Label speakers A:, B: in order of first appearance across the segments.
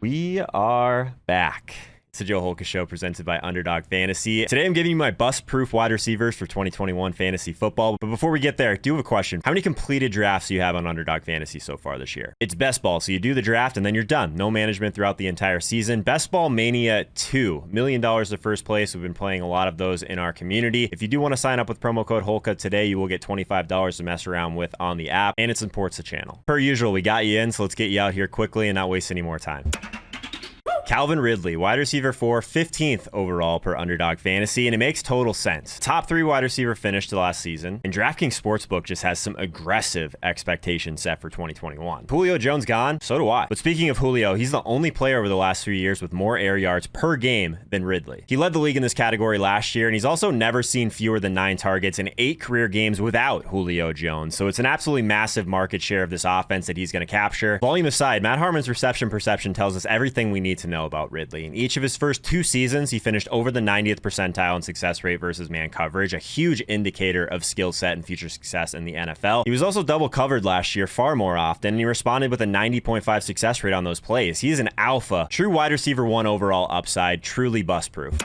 A: We are back. It's the Joe Holka Show presented by Underdog Fantasy. Today I'm giving you my bust-proof wide receivers for 2021 fantasy football. But before we get there, I do have a question. How many completed drafts do you have on Underdog Fantasy so far this year? It's best ball, so you do the draft and then you're done. No management throughout the entire season. Best Ball Mania 2. $1 million to first place. We've been playing a lot of those in our community. If you do want to sign up with promo code Holka today, you will get $25 to mess around with on the app, and it supports the channel. Per usual, we got you in, so let's get you out here quickly and not waste any more time. Calvin Ridley, wide receiver 4, 15th overall per Underdog Fantasy, and it makes total sense. Top 3 wide receiver finished last season, and DraftKings Sportsbook just has some aggressive expectations set for 2021. Julio Jones gone? So do I. But speaking of Julio, he's the only player over the last 3 years with more air yards per game than Ridley. He led the league in this category last year, and he's also never seen fewer than 9 targets in 8 career games without Julio Jones. So it's an absolutely massive market share of this offense that he's going to capture. Volume aside, Matt Harmon's reception perception tells us everything we need to know about Ridley. In each of his first 2 seasons, he finished over the 90th percentile in success rate versus man coverage, a huge indicator of skill set and future success in the NFL. He was also double covered last year far more often, and he responded with a 90.5 success rate on those plays. He's an alpha, true wide receiver 1 overall upside, truly bust proof.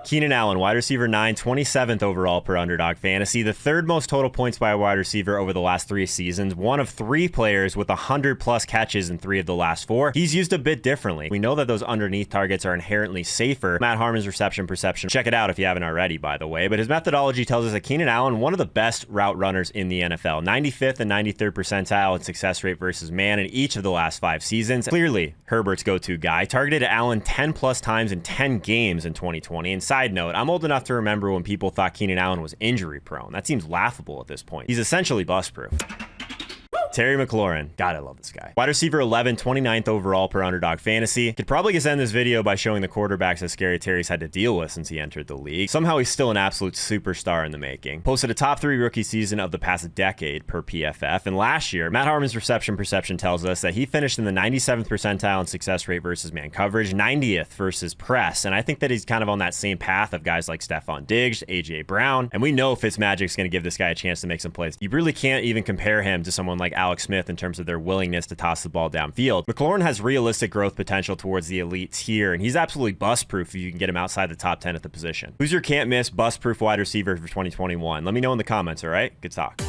A: Keenan Allen, wide receiver 9, 27th overall per Underdog Fantasy, the 3rd most total points by a wide receiver over the last 3 seasons, one of 3 players with 100+ catches in 3 of the last 4. He's used a bit differently. We know that those underneath targets are inherently safer. Matt Harmon's reception perception, check it out if you haven't already, by the way, but his methodology tells us that Keenan Allen, one of the best route runners in the NFL, 95th and 93rd percentile in success rate versus man in each of the last 5 seasons. Clearly, Herbert's go-to guy, targeted Allen 10+ times in 10 games in 2020, and side note, I'm old enough to remember when people thought Keenan Allen was injury prone. That seems laughable at this point. He's essentially bust proof. Terry McLaurin. God, I love this guy. Wide receiver 11, 29th overall per Underdog Fantasy. Could probably just end this video by showing the quarterbacks that Scary Terry's had to deal with since he entered the league. Somehow he's still an absolute superstar in the making. Posted a top 3 rookie season of the past decade per PFF. And last year, Matt Harmon's reception perception tells us that he finished in the 97th percentile in success rate versus man coverage, 90th versus press. And I think that he's kind of on that same path of guys like Stephon Diggs, AJ Brown. And we know Fitzmagic's going to give this guy a chance to make some plays. You really can't even compare him to someone like Alex Smith in terms of their willingness to toss the ball downfield. McLaurin has realistic growth potential towards the elite tier, and he's absolutely bust-proof if you can get him outside the top 10 at the position. Who's your can't-miss bust-proof wide receiver for 2021? Let me know in the comments, all right? Good talk.